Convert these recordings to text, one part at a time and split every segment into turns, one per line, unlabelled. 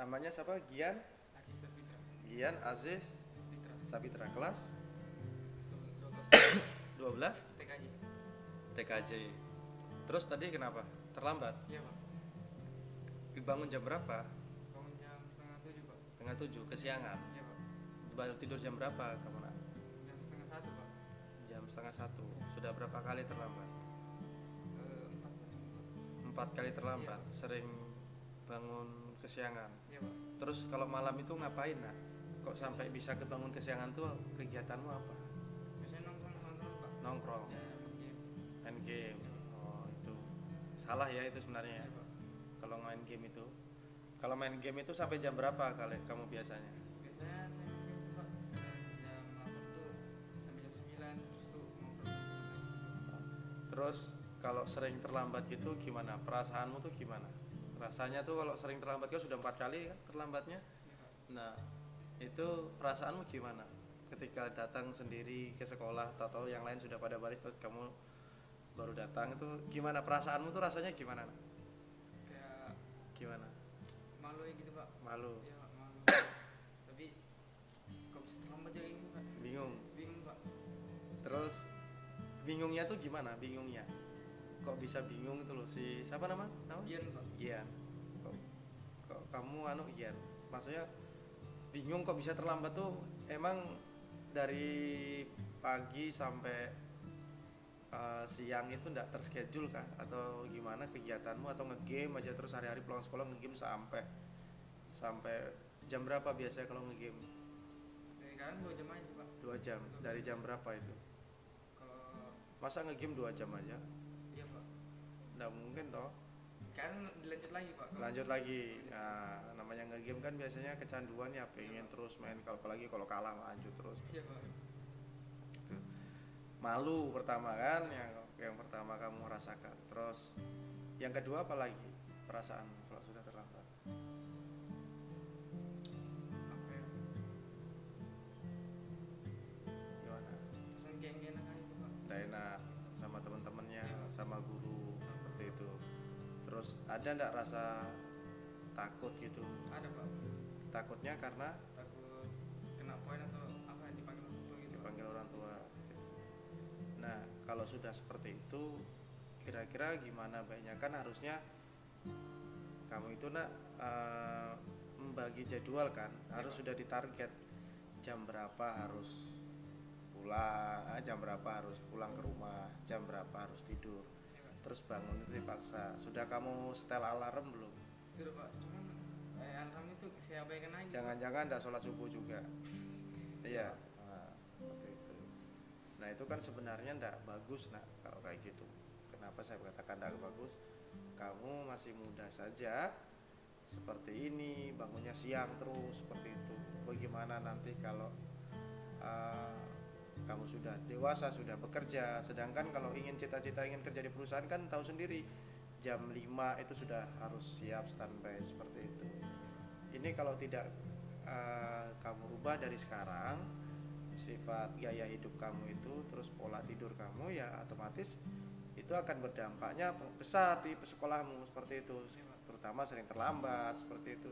Namanya siapa? Gian?
Aziz Safitra.
Gian Aziz
Safitra.
Sapitra, kelas
12
12
TKJ.
TKJ. Terus tadi kenapa? Terlambat?
Iya pak.
Bangun jam berapa?
Bangun jam setengah 7 pak.
Setengah 7, kesiangan.
Iya pak.
Baru tidur jam berapa kamu nak?
Jam setengah 1 pak.
Jam setengah 1. Sudah berapa kali terlambat?
4
4 kali terlambat.
Iya.
Sering bangun kesiangan.
Iya pak.
Terus kalau malam itu ngapain nak? Kok sampai bisa kebangun kesiangan tuh, kegiatanmu apa?
Biasanya nongkrong pak.
Nongkrong,
Ya game.
main game. Oh itu salah ya itu sebenarnya.
Iya pak.
Kalau main game itu, kalau main game itu sampai jam berapa kali kamu biasanya?
Biasanya saya main game tuh pak jam 8 tuh sampai jam 9. Terus tuh nongkrong lagi.
Terus kalau sering terlambat gitu gimana? Perasaanmu tuh gimana? Rasanya tuh kalau sering terlambat kan sudah 4 kali kan terlambatnya.
Iya pak.
Nah itu perasaanmu gimana? Ketika datang sendiri ke sekolah, atau yang lain sudah pada baris terus kamu baru datang itu gimana? Perasaanmu tuh rasanya gimana?
Kayak
Gimana?
malu ya gitu pak.
Malu,
Iya pak malu. Tapi kok bisa terlambat ya ini pak.
bingung.
Bingung pak.
Terus bingungnya tuh gimana? Bingungnya kok bisa bingung itu loh, si siapa nama?
Gian pak.
Gian. Kok kamu Gian, maksudnya bingung kok bisa terlambat tuh. Emang dari pagi sampai siang itu ndak terschedule kah atau gimana kegiatanmu, atau ngegame aja terus hari-hari pulang sekolah ngegame sampai sampai jam berapa biasanya kalau ngegame?
Sekarang 2 jam aja pak.
2 jam. Dari jam berapa itu?
Kalau
Masa ngegame 2 jam aja?
iya pak.
Nggak mungkin toh.
Kan dilanjut lagi pak.
Lanjut lagi. Nah, namanya ngegame kan biasanya kecanduan ya, pengen terus main, apalagi kalau kalah lanjut terus.
Iya pak.
Gitu. Malu pertama kan, yang pertama kamu rasakan. Terus yang kedua apa lagi perasaan kalau sudah terlambat?
Apa ya?
Gimana?
Pesan kayak gak enak aja pak.
Nggak enak sama teman-temannya,
Iya.
sama guru seperti itu. Terus ada nggak rasa takut gitu?
Ada pak.
Takutnya karena
Takut kena poin atau apa dipanggil orang tua gitu.
dipanggil orang tua gitu. Nah kalau sudah seperti itu, kira-kira gimana baiknya? Kan harusnya kamu itu nak membagi jadwal kan, harus sudah ditarget jam berapa harus pulang, jam berapa harus pulang ke rumah, jam berapa harus tidur,
Iya pak.
terus bangun itu dipaksa. Sudah kamu setel alarm belum?
Sudah pak. Cuman alarm itu saya abaikan aja.
Jangan-jangan tidak sholat subuh juga. Iya. Nah, seperti itu. Nah itu kan sebenarnya tidak bagus nak kalau kayak gitu. Kenapa saya katakan tidak bagus? Kamu masih muda saja seperti ini, bangunnya siang terus seperti itu. Bagaimana nanti kalau kamu sudah dewasa, sudah bekerja? Sedangkan kalau ingin cita-cita ingin kerja di perusahaan kan tahu sendiri, jam 5 itu sudah harus siap standby seperti itu. Ini kalau tidak kamu rubah dari sekarang sifat gaya hidup kamu itu, terus pola tidur kamu, ya otomatis itu akan berdampaknya besar di sekolahmu seperti itu, terutama sering terlambat seperti itu.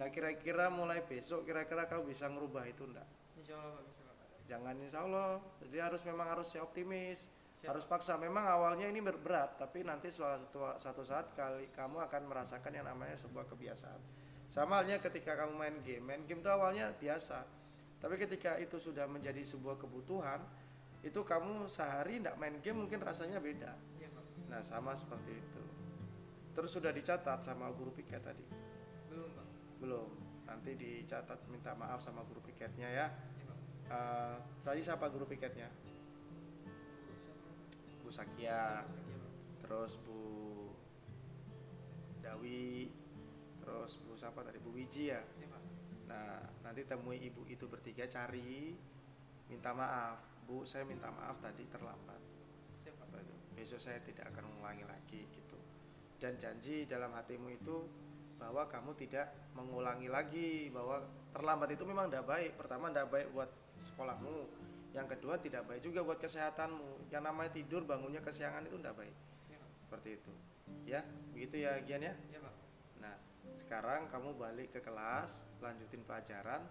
Nah kira-kira mulai besok kira-kira kamu bisa ngerubah itu enggak?
Insya Allah pak bisa pak.
Jangan insya Allah, jadi memang harus optimis.
Siap,
Harus
Pak.
paksa. Memang awalnya ini berat, tapi nanti suatu saat kamu akan merasakan yang namanya sebuah kebiasaan. Sama halnya ketika kamu main game itu awalnya biasa, tapi ketika itu sudah menjadi sebuah kebutuhan, itu kamu sehari tidak main game mungkin rasanya beda.
Iya pak.
Nah sama seperti itu. Terus sudah dicatat sama guru piket tadi?
Belum pak.
Belum. Nanti dicatat, minta maaf sama guru piketnya ya.
Iya pak.
Tadi siapa guru piketnya? Bu Sakia, terus Bu Dawi, terus Bu siapa tadi? Bu Wiji ya.
Iya pak.
Nah nanti temui ibu itu bertiga, cari, minta maaf, Bu saya minta maaf tadi terlambat.
Siap pak.
Besok saya tidak akan mengulangi lagi gitu. Dan janji dalam hatimu itu bahwa kamu tidak mengulangi lagi, bahwa terlambat itu memang tidak baik. Pertama tidak baik buat sekolahmu, yang kedua tidak baik juga buat kesehatanmu. Yang namanya tidur bangunnya kesiangan itu tidak baik.
Iya pak.
Seperti itu ya, begitu ya Gian ya.
Iya pak.
Nah Sekarang kamu balik ke kelas, lanjutin pelajaran,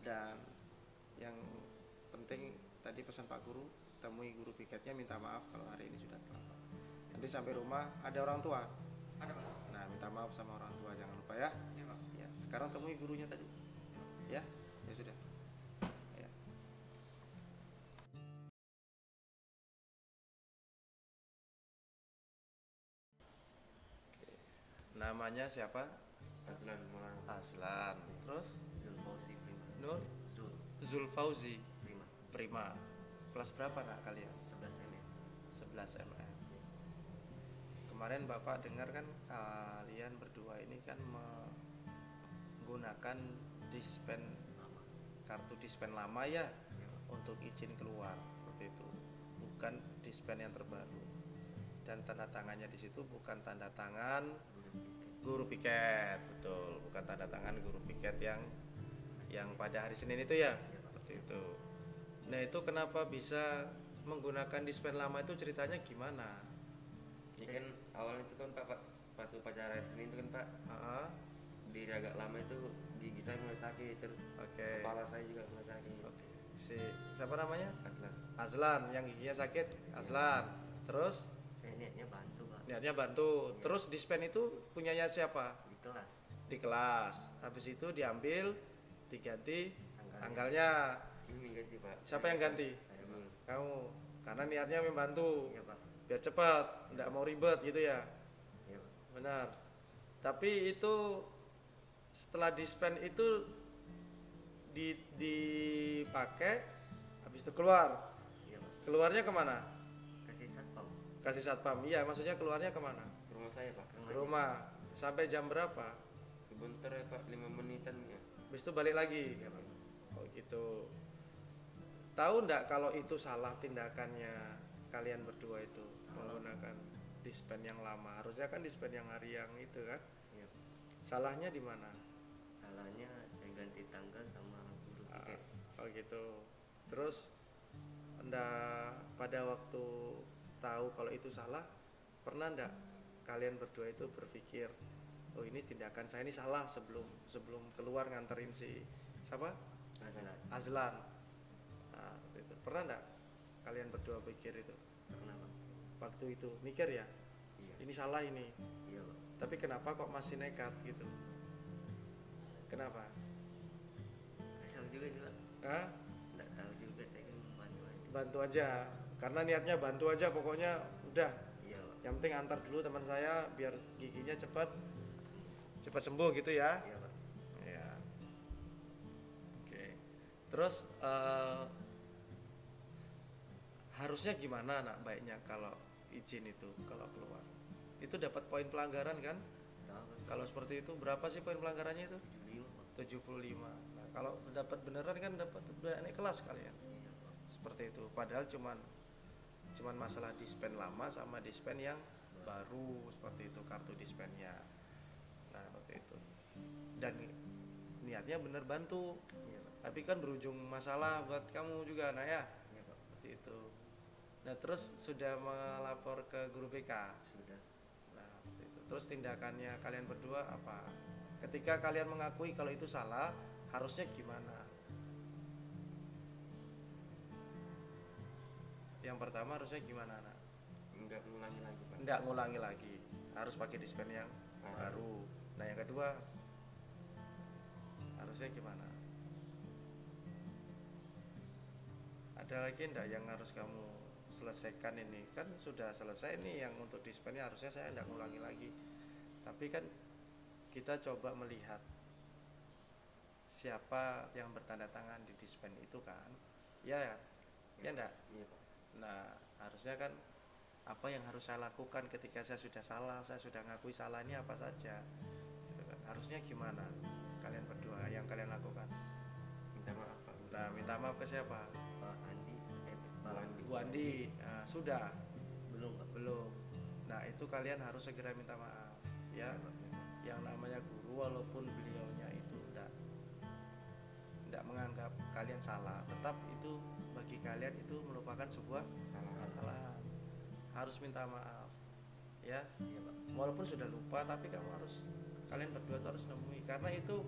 dan yang penting tadi pesan Pak Guru, temui guru piketnya, minta maaf kalau hari ini sudah terlambat. Nanti sampai rumah ada orang tua.
Ada Pak.
Nah, minta maaf sama orang tua, jangan lupa ya.
Ya Pak.
Ya, sekarang temui gurunya tadi. Ya, ya sudah. Ya. Namanya siapa?
Aslan Maulana
Aslan. Terus
Zulfauzi Prima.
Nur
Zul
Zulfauzi
Prima
Prima. Kelas berapa nak kalian?
11 ini.
11 MM. Kemarin Bapak dengar kan kalian berdua ini kan menggunakan dispen,
Lama.
kartu dispen lama ya,
Ya, Pak.
untuk izin keluar seperti itu. Bukan dispen yang terbaru. Dan tanda tangannya di situ bukan tanda tangan
Udah pikir.
guru piket, betul, bukan tanda tangan guru piket yang pada hari Senin itu ya,
Ya, Pak.
seperti itu. Nah, itu kenapa bisa menggunakan dispen lama, itu ceritanya gimana?
Ini kan awalnya itu kan Pak pas upacara Senin itu kan Pak,
Ah,
diri agak lama itu gigi saya mulai sakit, terus
oke.
kepala saya juga mulai sakit.
Oke. Si siapa namanya?
Aslan.
Aslan, yang giginya sakit, Aslan. Terus
Saya niatnya bantu Pak
niatnya bantu. Terus dispen itu punyanya siapa?
di kelas.
Di kelas. Habis itu diambil, diganti
Tanggalnya.
tanggalnya.
Ini ganti Pak.
Siapa yang ganti?
Saya Pak.
Kamu. Karena niatnya membantu.
Iya Pak.
Biar cepat, tidak mau ribet gitu ya.
Iya Pak.
Benar. Tapi itu setelah dispen itu dipakai, habis itu keluar.
Iya Pak.
Keluarnya kemana?
Kasih satpam
Kasih satpam. Iya, maksudnya keluarnya kemana?
ke rumah saya Pak.
Ke rumah. Sampai jam berapa?
Sebentar ya Pak, 5 menitan ya.
Habis itu balik lagi.
Iya Pak.
Oh gitu. Tahu ndak kalau itu salah tindakannya kalian berdua itu menggunakan dispen yang lama? Harusnya kan dispen yang hari yang itu kan?
Iya Pak.
Salahnya di mana?
Salahnya saya ganti tanggal sama guru piket.
Oh gitu. Terus ndak pada waktu tahu kalau itu salah, pernah ndak kalian berdua itu berpikir, oh ini tindakan saya ini salah, sebelum keluar nganterin si siapa?
Aslan.
Azlan. Nah, itu. Pernah ndak kalian berdua pikir itu
Pernah Pak.
waktu itu mikir ya,
Iya.
ini salah ini,
Iya Pak.
tapi kenapa kok masih nekat gitu? Kenapa?
Nggak tahu juga sih Pak.
Hah?
Nggak tahu juga, saya kan bantu aja.
Bantu aja, karena niatnya bantu aja, pokoknya udah.
Iya Pak.
Yang penting antar dulu teman saya biar giginya cepat sembuh gitu ya.
Iya Pak.
Ya. Oke. Terus harusnya gimana nak baiknya kalau izin itu kalau keluar? Itu dapat poin pelanggaran kan?
Tahu Pak.
Kalau seperti itu berapa sih poin pelanggarannya itu?
75 Pak.
75. Nah, kalau dapat beneran kan dapat udah naik kelas kalian.
Iya Pak.
Seperti itu. Padahal cuman masalah dispen lama sama dispen yang baru, seperti itu kartu dispennya. Nah, seperti itu. Dan niatnya bener bantu.
Iya Pak.
Tapi kan berujung masalah buat kamu juga, nah ya.
Iya Pak.
Seperti itu. Nah, terus sudah melapor ke guru BK.
Sudah.
Nah, seperti itu. Terus tindakannya kalian berdua apa? Ketika kalian mengakui kalau itu salah, harusnya gimana? Yang pertama harusnya gimana, nak?
Enggak mengulangi lagi Pak.
Nggak ngulangi lagi, harus pakai dispen yang baru. Nah, yang kedua harusnya gimana? Ada lagi enggak yang harus kamu selesaikan ini? Kan sudah selesai nih yang untuk dispennya, harusnya saya enggak ngulangi lagi. Tapi kan kita coba melihat siapa yang bertanda tangan di dispen itu kan. Ya, ya enggak?
Iya Pak.
Nah, harusnya kan apa yang harus saya lakukan ketika saya sudah salah, saya sudah ngakui salah ini apa saja. Gitu kan. Harusnya gimana kalian berdua yang kalian lakukan?
Minta maaf Pak.
Nah, minta maaf ke siapa?
Pak Andi. Pak Andi.
Bu Andi. Nah, sudah?
Belum Pak.
Belum. Nah, itu kalian harus segera minta maaf ya. Yang namanya guru, walaupun beliaunya itu tidak menganggap kalian salah, tetap itu bagi kalian itu merupakan sebuah
Salah.
kesalahan. Harus minta maaf. ya.
Iya Pak.
Walaupun sudah lupa, tapi kalian berdua tuh harus nemui, karena itu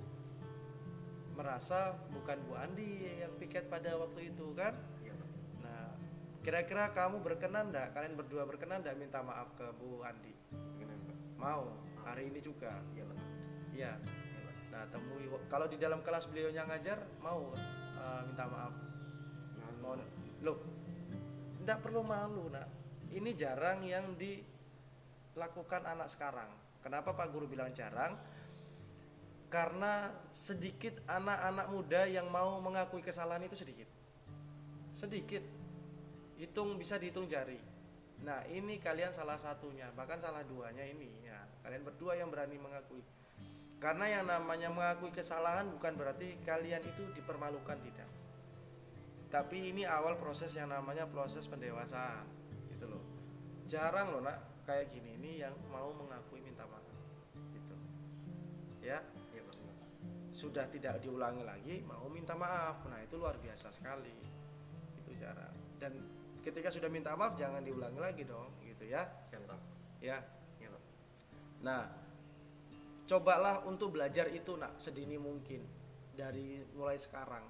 merasa bukan Bu Andi yang piket pada waktu itu kan.
Iya Pak.
Nah, kira-kira kamu berkenan enggak, kalian berdua berkenan enggak minta maaf ke Bu Andi?
Gimana Pak?
Mau hari ini juga?
Iya Pak.
Iya.
Iya Pak.
Nah, temui kalau di dalam kelas beliaunya ngajar, mau minta maaf. Mau loh, enggak perlu malu nak, ini jarang yang dilakukan anak sekarang. Kenapa Pak Guru bilang jarang? Karena sedikit anak-anak muda yang mau mengakui kesalahan itu sedikit, bisa dihitung jari. Nah, ini kalian salah satunya, bahkan salah duanya ini ya. Kalian berdua yang berani mengakui. Karena yang namanya mengakui kesalahan bukan berarti kalian itu dipermalukan, tidak. Tapi ini awal proses yang namanya proses pendewasaan, gitu loh. Jarang loh nak kayak gini ini yang mau mengakui minta maaf, gitu. Ya,
Iya Pak.
sudah tidak diulangi lagi mau minta maaf. Nah, itu luar biasa sekali. Itu jarang. Dan ketika sudah minta maaf jangan diulangi lagi dong, gitu ya.
Siap Pak.
Ya.
Iya Pak.
Nah, cobalah untuk belajar itu nak sedini mungkin dari mulai sekarang.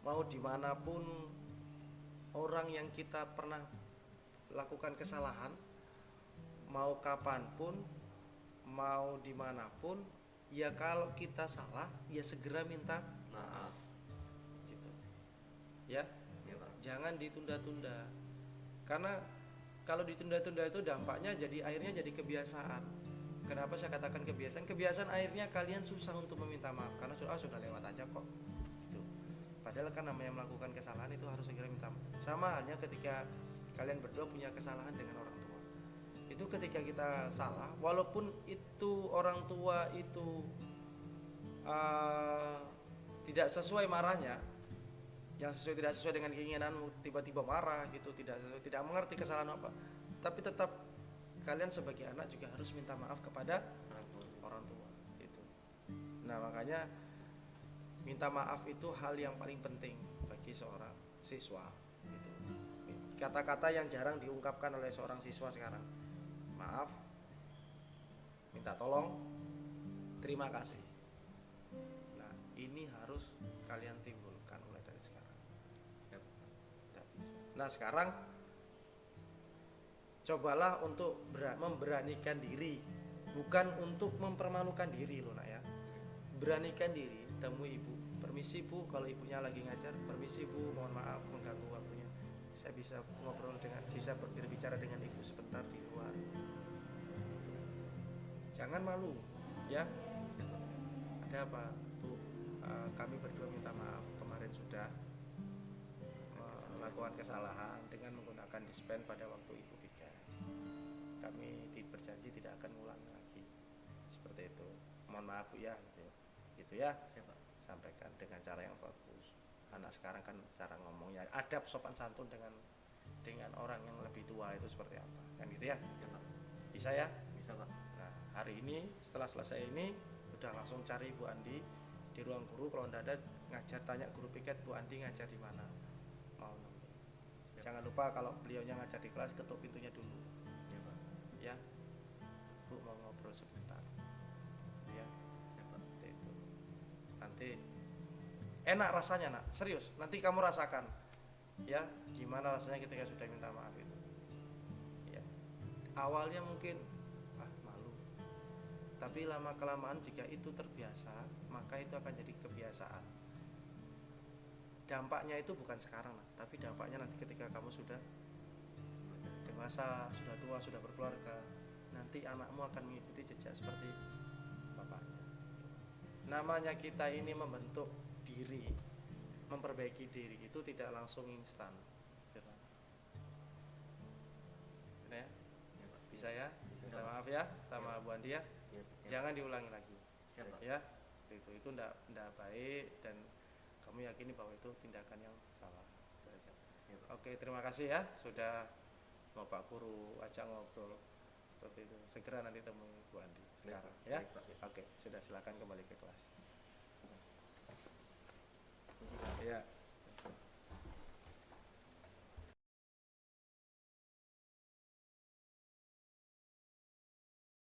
Mau dimanapun orang yang kita pernah lakukan kesalahan, mau kapanpun, mau dimanapun, ya kalau kita salah, ya segera minta
Maaf.
gitu. Ya,
Iya Pak.
jangan ditunda-tunda. Karena kalau ditunda-tunda itu dampaknya akhirnya jadi kebiasaan. Kenapa saya katakan kebiasaan? Kebiasaan akhirnya kalian susah untuk meminta maaf karena sudah lewat aja kok. Gitu. Padahal kan namanya melakukan kesalahan itu harus segera minta maaf. Sama halnya ketika kalian berdua punya kesalahan dengan orang tua. Itu ketika kita salah, walaupun itu orang tua itu tidak sesuai marahnya, tidak sesuai dengan keinginanmu, tiba-tiba marah gitu, tidak mengerti kesalahan apa, tapi tetap kalian sebagai anak juga harus minta maaf kepada orang tua itu. Nah, makanya minta maaf itu hal yang paling penting bagi seorang siswa gitu. Kata-kata yang jarang diungkapkan oleh seorang siswa sekarang: maaf, minta tolong, terima kasih. Nah, ini harus kalian timbulkan mulai dari sekarang. Nah, sekarang cobalah untuk memberanikan diri, bukan untuk mempermalukan diri loh nak ya. Beranikan diri, temui ibu. Permisi bu, kalau ibunya lagi ngajar, permisi bu, mohon maaf mengganggu waktunya. Saya bisa berbicara dengan ibu sebentar di luar. Jangan malu, ya. Ada apa bu? Kami berdua minta maaf, kemarin sudah melakukan kesalahan dengan menggunakan dispen pada waktu ibu pikir. Kami berjanji tidak akan mengulangi lagi seperti itu. Mohon maaf bu ya, gitu ya. Sampaikan dengan cara yang bagus. Anak sekarang kan cara ngomongnya, adab sopan santun dengan orang yang lebih tua itu seperti apa, kan gitu ya. Bisa ya?
Bisa Pak.
Nah, hari ini setelah selesai ini udah langsung cari Bu Andi di ruang guru. Kalau nggak ada ngajar, tanya guru piket Bu Andi ngajar di mana. Mau nemu. Jangan lupa kalau beliaunya ngajar di kelas, ketuk pintunya dulu.
Iya Pak.
Ya, Bu mau ngobrol sebentar. Ya, seperti itu. Nanti enak rasanya nak, serius. Nanti kamu rasakan, ya, gimana rasanya ketika sudah minta maaf itu. Ya, awalnya mungkin malu, tapi lama kelamaan jika itu terbiasa, maka itu akan jadi kebiasaan. Dampaknya itu bukan sekarang nak, tapi dampaknya nanti ketika kamu sudah dewasa, sudah tua, sudah berkeluarga, nanti anakmu akan mengikuti jejak seperti bapaknya. Namanya kita ini membentuk diri, memperbaiki diri itu tidak langsung instan. Ya? Bisa ya? Minta maaf ya sama Bu Andi ya. Jangan diulangi lagi. Ya, itu enggak baik dan kamu yakini bahwa itu tindakan yang salah. Oke, terima kasih ya sudah mau Pak Guru ajak ngobrol seperti itu. Segera nanti temui Bu Andi sekarang ya. Oke, sudah silakan kembali ke kelas. Ya.